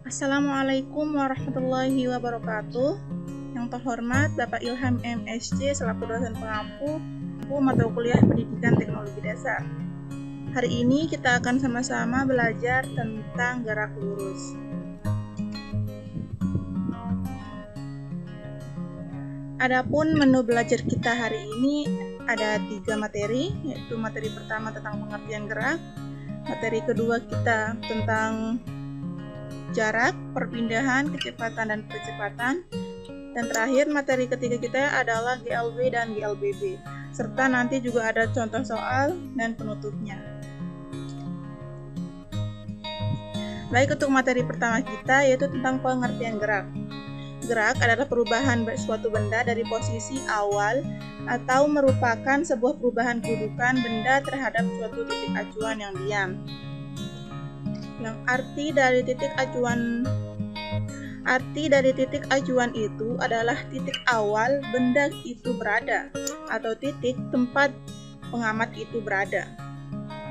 Assalamualaikum warahmatullahi wabarakatuh. Yang terhormat Bapak Ilham MSc selaku dosen pengampu mata kuliah Pendidikan Teknologi Dasar. Hari ini kita akan sama-sama belajar tentang gerak lurus. Adapun menu belajar kita hari ini ada 3 materi, yaitu materi pertama tentang pengertian gerak, materi kedua kita tentang jarak, perpindahan, kecepatan, dan percepatan. Dan terakhir materi ketiga kita adalah GLB dan GLBB, serta nanti juga ada contoh soal dan penutupnya. Baik, untuk materi pertama kita yaitu tentang pengertian gerak. Gerak adalah perubahan suatu benda dari posisi awal atau merupakan sebuah perubahan kedudukan benda terhadap suatu titik acuan yang diam. Yang arti dari titik acuan itu adalah titik awal benda itu berada atau titik tempat pengamat itu berada.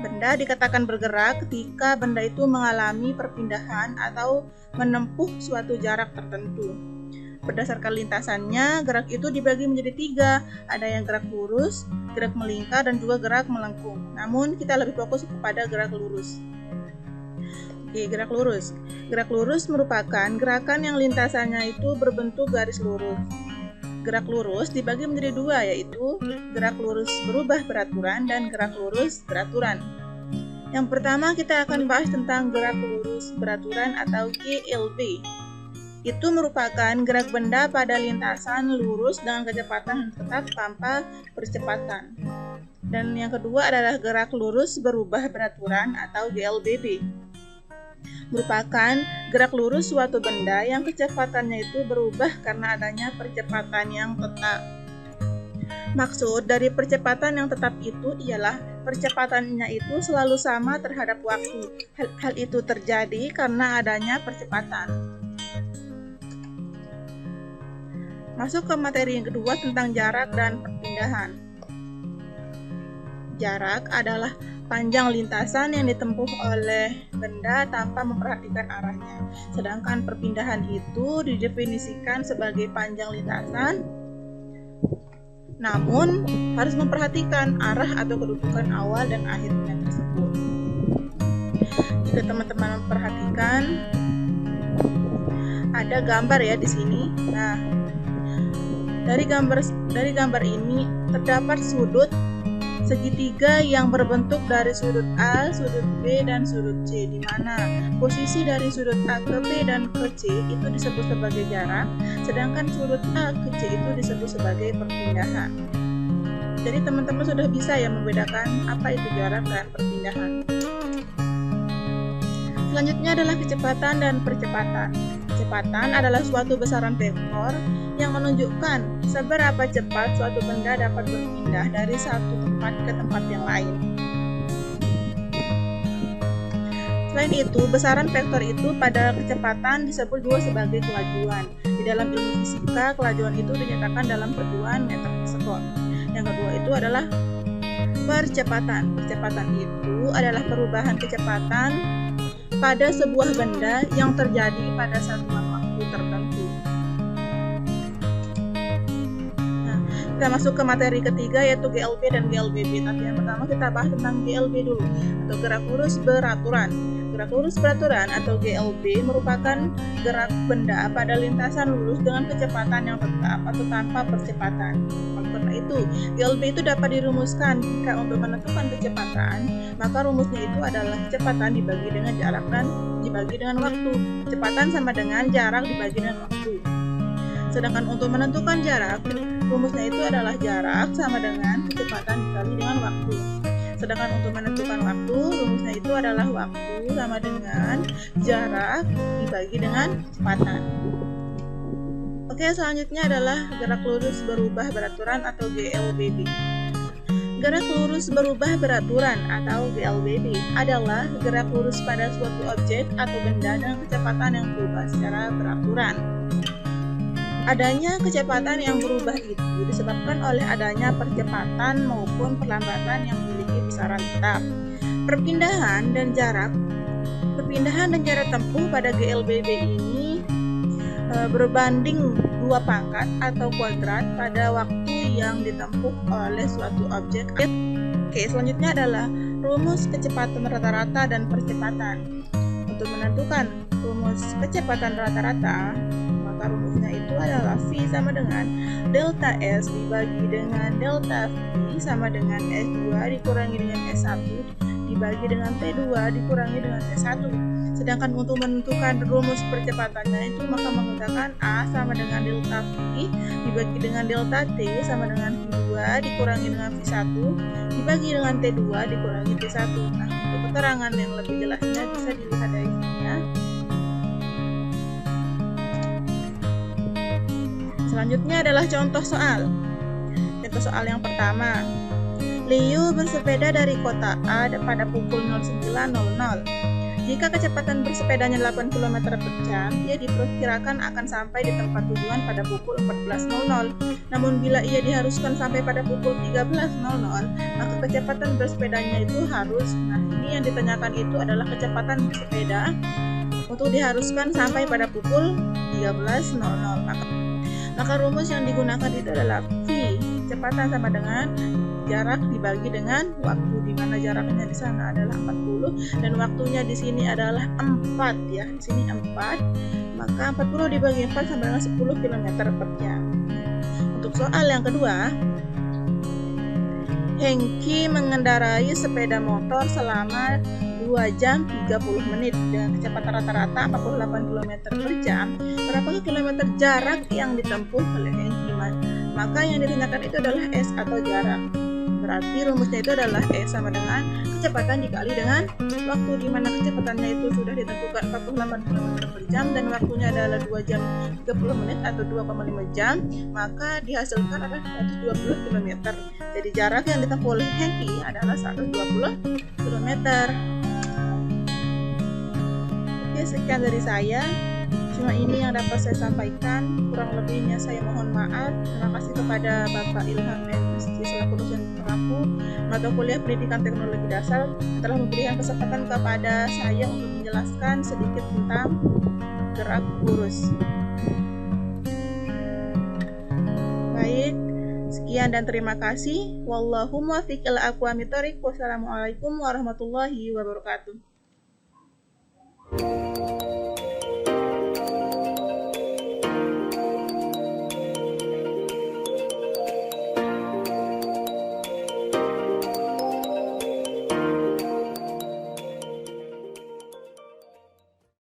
Benda dikatakan bergerak ketika benda itu mengalami perpindahan atau menempuh suatu jarak tertentu. Berdasarkan lintasannya, gerak itu dibagi menjadi 3, ada yang gerak lurus, gerak melingkar, dan juga gerak melengkung. Namun kita lebih fokus kepada gerak lurus. Oke, gerak lurus. Gerak lurus merupakan gerakan yang lintasannya itu berbentuk garis lurus. Gerak lurus dibagi menjadi 2, yaitu gerak lurus berubah beraturan dan gerak lurus beraturan. Yang pertama kita akan bahas tentang gerak lurus beraturan atau GLB. Itu merupakan gerak benda pada lintasan lurus dengan kecepatan tetap tanpa percepatan. Dan yang kedua adalah gerak lurus berubah beraturan atau GLBB. Merupakan gerak lurus suatu benda yang kecepatannya itu berubah karena adanya percepatan yang tetap. Maksud dari percepatan yang tetap itu ialah percepatannya itu selalu sama terhadap waktu. Hal itu terjadi karena adanya percepatan. Masuk ke materi yang kedua tentang jarak dan perpindahan. Jarak adalah panjang lintasan yang ditempuh oleh benda tanpa memperhatikan arahnya. Sedangkan perpindahan itu didefinisikan sebagai panjang lintasan, namun harus memperhatikan arah atau kedudukan awal dan akhirnya tersebut. Jika teman-teman memperhatikan, ada gambar ya di sini. Nah, dari gambar ini terdapat sudut segitiga yang berbentuk dari sudut A, sudut B, dan sudut C, di mana posisi dari sudut A ke B dan ke C itu disebut sebagai jarak, sedangkan sudut A ke C itu disebut sebagai perpindahan. Jadi teman-teman sudah bisa ya membedakan apa itu jarak dan perpindahan. Selanjutnya adalah kecepatan dan percepatan. Kecepatan adalah suatu besaran vektor yang menunjukkan seberapa cepat suatu benda dapat berpindah dari satu tempat ke tempat yang lain. Selain itu, besaran vektor itu pada kecepatan disebut juga sebagai kelajuan. Di dalam ilmu fisika, kelajuan itu dinyatakan dalam perjuan meter per sekon. Yang kedua itu adalah percepatan. Percepatan itu adalah perubahan kecepatan pada sebuah benda yang terjadi pada satuan waktu tertentu. Kita masuk ke materi ketiga yaitu GLB dan GLBB. Tapi yang pertama kita bahas tentang GLB dulu, atau gerak lurus beraturan. Gerak lurus beraturan atau GLB merupakan gerak benda pada lintasan lurus dengan kecepatan yang tetap atau tanpa percepatan. Oleh karena itu, GLB itu dapat dirumuskan jika untuk menentukan kecepatan, maka rumusnya itu adalah kecepatan dibagi dengan jarak dan dibagi dengan waktu. Kecepatan sama dengan jarak dibagi dengan waktu. Sedangkan untuk menentukan jarak, rumusnya itu adalah jarak sama dengan kecepatan dikali dengan waktu. Sedangkan untuk menentukan waktu, rumusnya itu adalah waktu sama dengan jarak dibagi dengan kecepatan. Oke, selanjutnya adalah gerak lurus berubah beraturan atau GLBB. Gerak lurus berubah beraturan atau GLBB adalah gerak lurus pada suatu objek atau benda dengan kecepatan yang berubah secara beraturan. Adanya kecepatan yang berubah itu disebabkan oleh adanya percepatan maupun perlambatan yang memiliki besaran tetap. Perpindahan dan jarak Perpindahan dan jarak tempuh pada GLBB ini berbanding 2 pangkat atau kuadrat pada waktu yang ditempuh oleh suatu objek. Oke, selanjutnya adalah rumus kecepatan rata-rata dan percepatan. Untuk menentukan rumus kecepatan rata-rata, maka rumusnya itu adalah V sama dengan delta S dibagi dengan delta V sama dengan S2 dikurangi dengan S1 dibagi dengan T2 dikurangi dengan S1. Sedangkan untuk menentukan rumus percepatannya itu maka menggunakan A sama dengan delta V dibagi dengan delta T sama dengan V2 dikurangi dengan V1 dibagi dengan T2 dikurangi T1. Nah, untuk keterangan yang lebih jelasnya bisa dilihat dari sini ya. Selanjutnya adalah contoh soal. Contoh soal yang pertama. Liu bersepeda dari kota A pada pukul 09.00. Jika kecepatan bersepedanya 8 km per jam, ia diperkirakan akan sampai di tempat tujuan pada pukul 14.00. Namun bila ia diharuskan sampai pada pukul 13.00, maka kecepatan bersepedanya itu harus. Nah, ini yang ditanyakan itu adalah kecepatan bersepeda untuk diharuskan sampai pada pukul 13.00. Maka rumus yang digunakan itu adalah V, kecepatan sama dengan jarak dibagi dengan waktu, di mana jaraknya di sana adalah 40 dan waktunya di sini adalah 4 ya. Di sini 4. Maka 40 dibagi 4 sama dengan 10 km per jam. Untuk soal yang kedua, Hengki mengendarai sepeda motor selama 2 jam 30 menit dengan kecepatan rata-rata 48 km per jam. Berapa kilometer jarak yang ditempuh oleh Hengki? Maka yang ditanyakan itu adalah S atau jarak. Berarti rumusnya itu adalah S sama dengan kecepatan dikali dengan waktu, di mana kecepatannya itu sudah ditentukan 48 km per jam dan waktunya adalah 2 jam 30 menit atau 2,5 jam, maka dihasilkan adalah 120 km. Jadi jarak yang ditempuh oleh Hengki adalah 120 km. Oke, sekian dari saya. Cuma ini yang dapat saya sampaikan, kurang lebihnya saya mohon maaf. Terima kasih kepada Bapak Ilham MSc selaku dosen pengampu mata kuliah Pendidikan Teknologi Dasar telah memberikan kesempatan kepada saya untuk menjelaskan sedikit tentang gerak lurus. Baik, sekian dan terima kasih. Wallahu muwaffiq ila aqwamit thoriq. Wassalamualaikum warahmatullahi wabarakatuh.